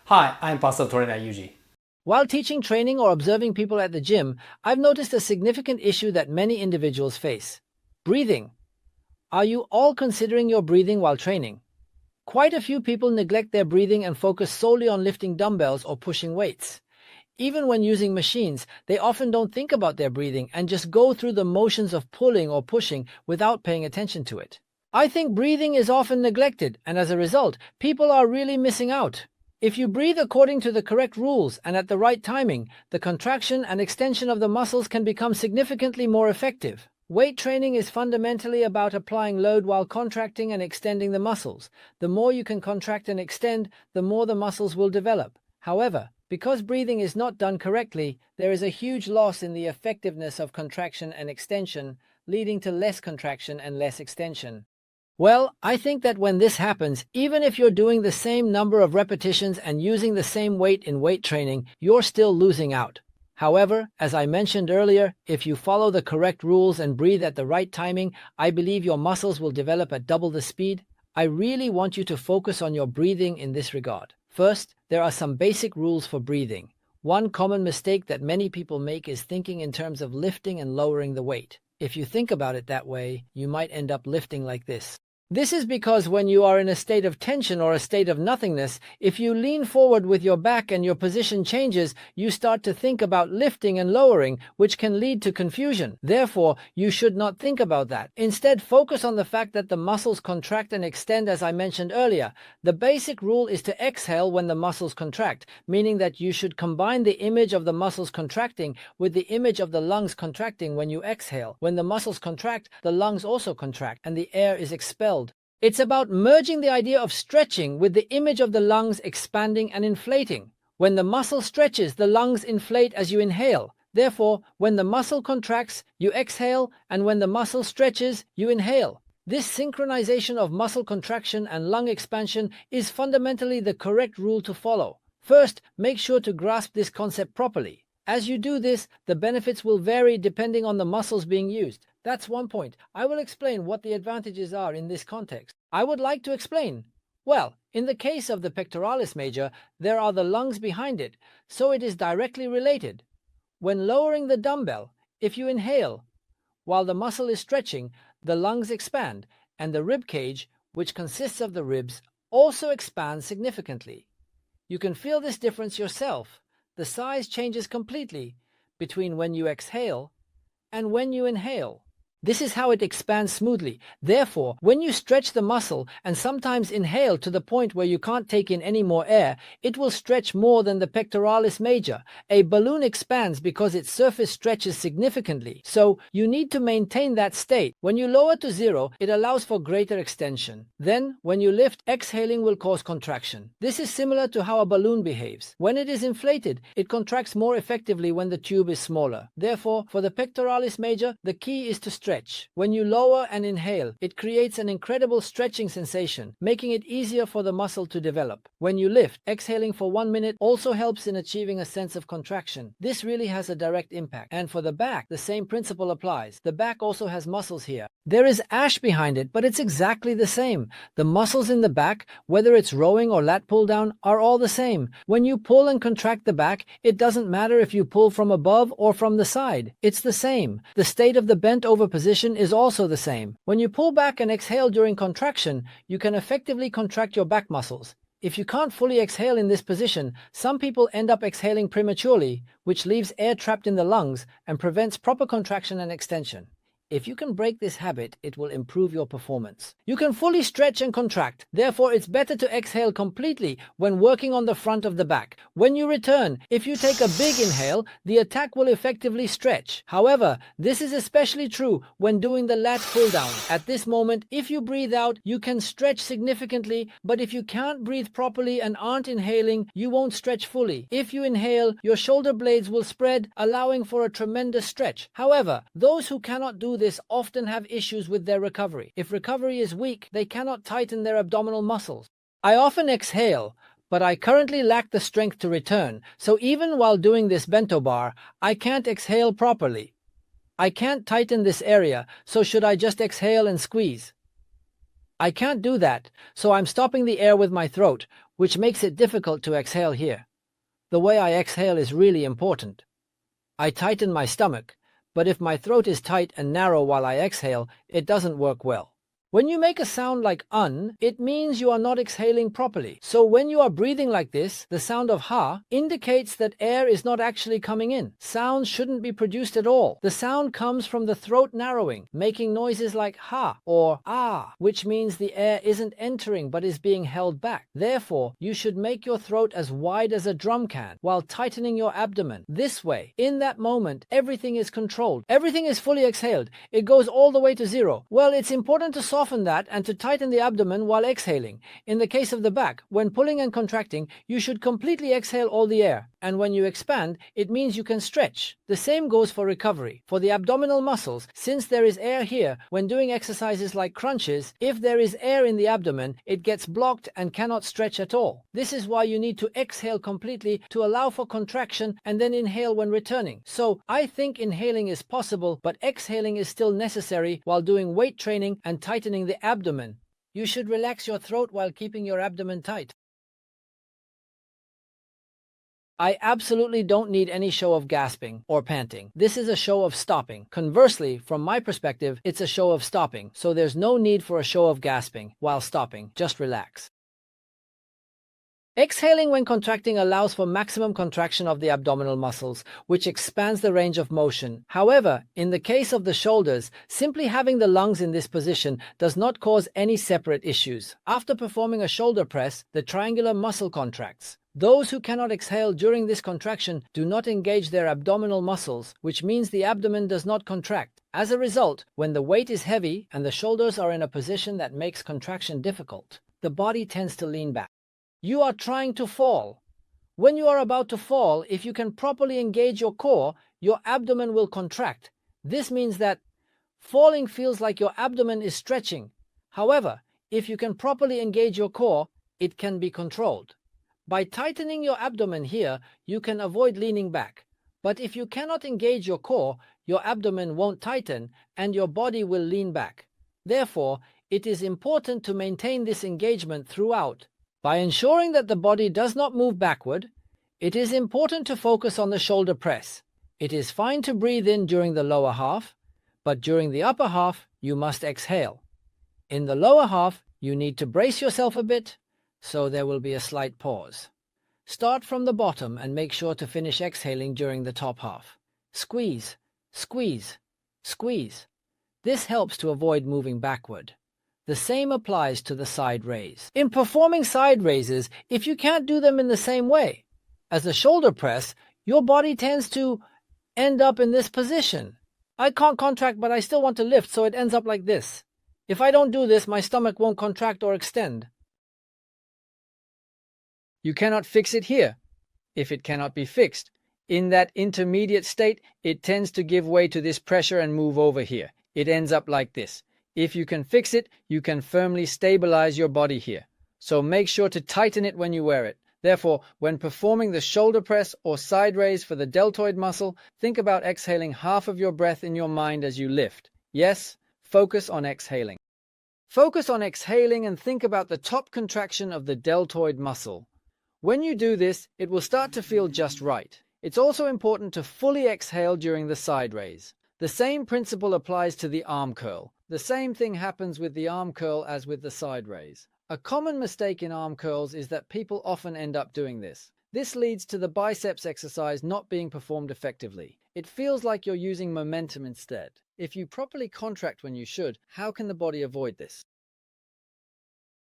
Hi, I'm personal trainer YUJI. While teaching training or observing people at the gym, I've noticed a significant issue that many individuals face. Breathing. Are you all considering your breathing while training? Quite a few people neglect their breathing and focus solely on lifting dumbbells or pushing weights. Even when using machines, they often don't think about their breathing and just go through the motions of pulling or pushing without paying attention to it. I think breathing is often neglected, and as a result, people are really missing out. If you breathe according to the correct rules and at the right timing, the contraction and extension of the muscles can become significantly more effective. Weight training is fundamentally about applying load while contracting and extending the muscles. The more you can contract and extend, the more the muscles will develop. However, because breathing is not done correctly, there is a huge loss in the effectiveness of contraction and extension, leading to less contraction and less extension. Well, I think that when this happens, even if you're doing the same number of repetitions and using the same weight in weight training, you're still losing out. However, as I mentioned earlier, if you follow the correct rules and breathe at the right timing, I believe your muscles will develop at double the speed. I really want you to focus on your breathing in this regard. First, there are some basic rules for breathing. One common mistake that many people make is thinking in terms of lifting and lowering the weight. If you think about it that way, you might end up lifting like this. This is because when you are in a state of tension or a state of nothingness, if you lean forward with your back and your position changes, you start to think about lifting and lowering, which can lead to confusion. Therefore, you should not think about that. Instead, focus on the fact that the muscles contract and extend as I mentioned earlier. The basic rule is to exhale when the muscles contract, meaning that you should combine the image of the muscles contracting with the image of the lungs contracting when you exhale. When the muscles contract, the lungs also contract, and the air is expelled. It's about merging the idea of stretching with the image of the lungs expanding and inflating. When the muscle stretches, the lungs inflate as you inhale. Therefore, when the muscle contracts, you exhale, and when the muscle stretches, you inhale. This synchronization of muscle contraction and lung expansion is fundamentally the correct rule to follow. First, make sure to grasp this concept properly. As you do this, the benefits will vary depending on the muscles being used. That's one point. I will explain what the advantages are in this context. I would like to explain. Well, in the case of the pectoralis major, there are the lungs behind it, so it is directly related. When lowering the dumbbell, if you inhale, while the muscle is stretching, the lungs expand, and the rib cage, which consists of the ribs, also expands significantly. You can feel this difference yourself. The size changes completely between when you exhale and when you inhale. This is how it expands smoothly. Therefore, when you stretch the muscle and sometimes inhale to the point where you can't take in any more air, it will stretch more than the pectoralis major. A balloon expands because its surface stretches significantly, so you need to maintain that state. When you lower to zero, it allows for greater extension. Then, when you lift, exhaling will cause contraction. This is similar to how a balloon behaves. When it is inflated, it contracts more effectively when the tube is smaller. Therefore, for the pectoralis major, the key is to stretch. When you lower and inhale, it creates an incredible stretching sensation, making it easier for the muscle to develop. When you lift, exhaling for 1 minute also helps in achieving a sense of contraction. This really has a direct impact. And for the back, the same principle applies. The back also has muscles here. There is ash behind it, but it's exactly the same. The muscles in the back, whether it's rowing or lat pull down, are all the same. When you pull and contract the back, it doesn't matter if you pull from above or from the side. It's the same. The state of the bent over position is also the same. When you pull back and exhale during contraction, you can effectively contract your back muscles. If you can't fully exhale in this position, some people end up exhaling prematurely, which leaves air trapped in the lungs and prevents proper contraction and extension. If you can break this habit, it will improve your performance. You can fully stretch and contract. Therefore, it's better to exhale completely when working on the front of the back. When you return, if you take a big inhale, the attack will effectively stretch. However, this is especially true when doing the lat pull down. At this moment, if you breathe out, you can stretch significantly, but if you can't breathe properly and aren't inhaling, you won't stretch fully. If you inhale, your shoulder blades will spread, allowing for a tremendous stretch. However, those who cannot do this often have issues with their recovery. If recovery is weak, they cannot tighten their abdominal muscles. I often exhale, but I currently lack the strength to return, so even while doing this bento bar, I can't exhale properly. I can't tighten this area, so should I just exhale and squeeze? I can't do that, so I'm stopping the air with my throat, which makes it difficult to exhale here. The way I exhale is really important. I tighten my stomach, but if my throat is tight and narrow while I exhale, it doesn't work well. When you make a sound like it means you are not exhaling properly. So when you are breathing like this, the sound of ha indicates that air is not actually coming in. Sounds shouldn't be produced at all. The sound comes from the throat narrowing, making noises like ha or ah, which means the air isn't entering but is being held back. Therefore, you should make your throat as wide as a drum can while tightening your abdomen. This way, in that moment, everything is controlled. Everything is fully exhaled. It goes all the way to zero. Well, it's important to soften that and to tighten the abdomen while exhaling. In the case of the back, when pulling and contracting, you should completely exhale all the air. And when you expand, it means you can stretch. The same goes for recovery. For the abdominal muscles, since there is air here, when doing exercises like crunches, if there is air in the abdomen, it gets blocked and cannot stretch at all. This is why you need to exhale completely to allow for contraction and then inhale when returning. So, I think inhaling is possible, but exhaling is still necessary while doing weight training and tightening the abdomen. You should relax your throat while keeping your abdomen tight. I absolutely don't need any show of gasping or panting. This is a show of stopping. Conversely, from my perspective, it's a show of stopping. So there's no need for a show of gasping while stopping. Just relax. Exhaling when contracting allows for maximum contraction of the abdominal muscles, which expands the range of motion. However, in the case of the shoulders, simply having the lungs in this position does not cause any separate issues. After performing a shoulder press, the triangular muscle contracts. Those who cannot exhale during this contraction do not engage their abdominal muscles, which means the abdomen does not contract. As a result, when the weight is heavy and the shoulders are in a position that makes contraction difficult, the body tends to lean back. You are trying to fall. When you are about to fall, if you can properly engage your core, your abdomen will contract. This means that falling feels like your abdomen is stretching. However, if you can properly engage your core, it can be controlled. By tightening your abdomen here, you can avoid leaning back. But if you cannot engage your core, your abdomen won't tighten and your body will lean back. Therefore, it is important to maintain this engagement throughout. By ensuring that the body does not move backward, it is important to focus on the shoulder press. It is fine to breathe in during the lower half, but during the upper half, you must exhale. In the lower half, you need to brace yourself a bit, so there will be a slight pause. Start from the bottom and make sure to finish exhaling during the top half. Squeeze, squeeze, squeeze. This helps to avoid moving backward. The same applies to the side raise. In performing side raises, if you can't do them in the same way as a shoulder press, your body tends to end up in this position. I can't contract, but I still want to lift, so it ends up like this. If I don't do this, my stomach won't contract or extend. You cannot fix it here. If it cannot be fixed, in that intermediate state, it tends to give way to this pressure and move over here. It ends up like this. If you can fix it, you can firmly stabilize your body here. So make sure to tighten it when you wear it. Therefore, when performing the shoulder press or side raise for the deltoid muscle, think about exhaling half of your breath in your mind as you lift. Yes, focus on exhaling. Focus on exhaling and think about the top contraction of the deltoid muscle. When you do this, it will start to feel just right. It's also important to fully exhale during the side raise. The same principle applies to the arm curl. The same thing happens with the arm curl as with the side raise. A common mistake in arm curls is that people often end up doing this. This leads to the biceps exercise not being performed effectively. It feels like you're using momentum instead. If you properly contract when you should, how can the body avoid this?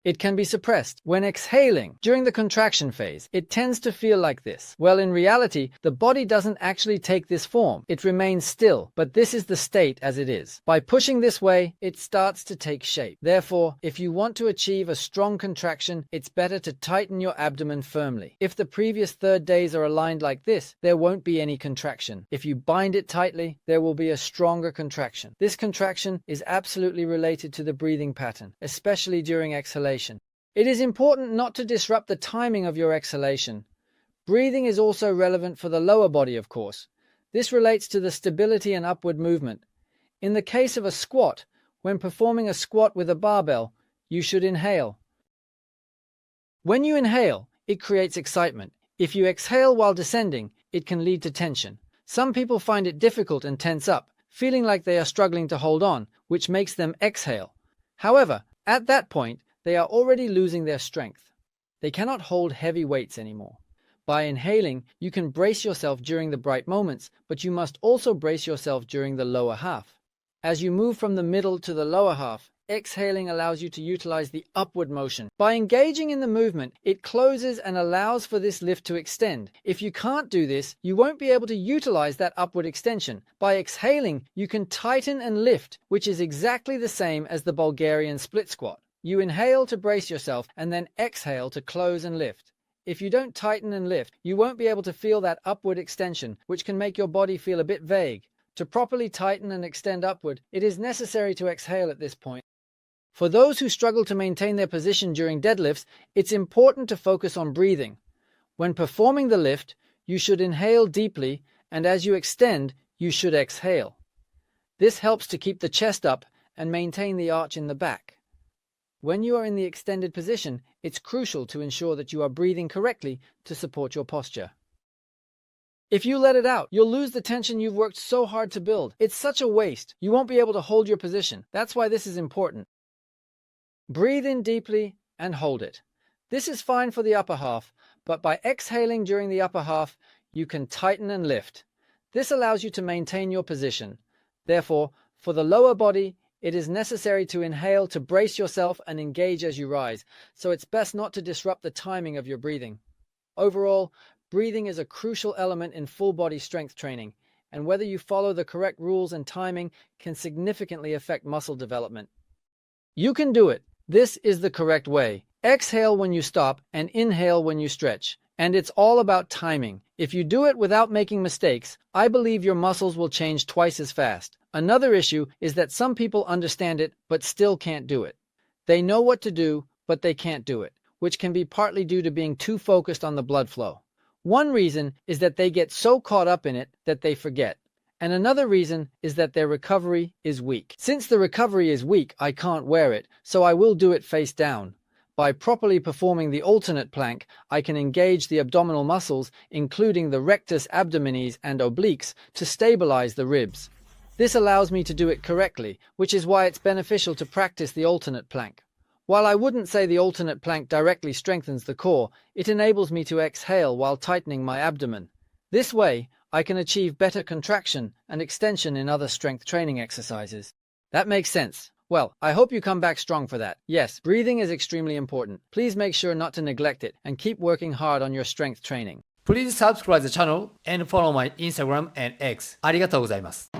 It can be suppressed. When exhaling, during the contraction phase, it tends to feel like this. Well, in reality, the body doesn't actually take this form. It remains still, but this is the state as it is. By pushing this way, it starts to take shape. Therefore, if you want to achieve a strong contraction, it's better to tighten your abdomen firmly. If the previous third days are aligned like this, there won't be any contraction. If you bind it tightly, there will be a stronger contraction. This contraction is absolutely related to the breathing pattern, especially during exhalation. It is important not to disrupt the timing of your exhalation. Breathing is also relevant for the lower body, of course. This relates to the stability and upward movement. In the case of a squat, when performing a squat with a barbell, you should inhale. When you inhale, it creates excitement. If you exhale while descending, it can lead to tension. Some people find it difficult and tense up, feeling like they are struggling to hold on, which makes them exhale. However, at that point, they are already losing their strength. They cannot hold heavy weights anymore. By inhaling, you can brace yourself during the bright moments, but you must also brace yourself during the lower half. As you move from the middle to the lower half, exhaling allows you to utilize the upward motion. By engaging in the movement, it closes and allows for this lift to extend. If you can't do this, you won't be able to utilize that upward extension. By exhaling, you can tighten and lift, which is exactly the same as the Bulgarian split squat. You inhale to brace yourself and then exhale to close and lift. If you don't tighten and lift, you won't be able to feel that upward extension, which can make your body feel a bit vague. To properly tighten and extend upward, it is necessary to exhale at this point. For those who struggle to maintain their position during deadlifts, it's important to focus on breathing. When performing the lift, you should inhale deeply, and as you extend, you should exhale. This helps to keep the chest up and maintain the arch in the back. When you are in the extended position, it's crucial to ensure that you are breathing correctly to support your posture. If you let it out, you'll lose the tension you've worked so hard to build. It's such a waste. You won't be able to hold your position. That's why this is important. Breathe in deeply and hold it. This is fine for the upper half, but by exhaling during the upper half, you can tighten and lift. This allows you to maintain your position. Therefore, for the lower body, it is necessary to inhale to brace yourself and engage as you rise, so it's best not to disrupt the timing of your breathing. Overall, breathing is a crucial element in full-body strength training, and whether you follow the correct rules and timing can significantly affect muscle development. You can do it. This is the correct way. Exhale when you stop and inhale when you stretch. And it's all about timing. If you do it without making mistakes, I believe your muscles will change twice as fast. Another issue is that some people understand it but still can't do it. They know what to do, but they can't do it, which can be partly due to being too focused on the blood flow. One reason is that they get so caught up in it that they forget. And another reason is that their recovery is weak. Since the recovery is weak, I can't wear it, so I will do it face down. By properly performing the alternate plank, I can engage the abdominal muscles, including the rectus abdominis and obliques, to stabilize the ribs. This allows me to do it correctly, which is why it's beneficial to practice the alternate plank. While I wouldn't say the alternate plank directly strengthens the core, it enables me to exhale while tightening my abdomen. This way, I can achieve better contraction and extension in other strength training exercises. That makes sense. Well, I hope you come back strong for that. Yes, breathing is extremely important. Please make sure not to neglect it and keep working hard on your strength training. Please subscribe the channel and follow my Instagram and X. ありがとうございます。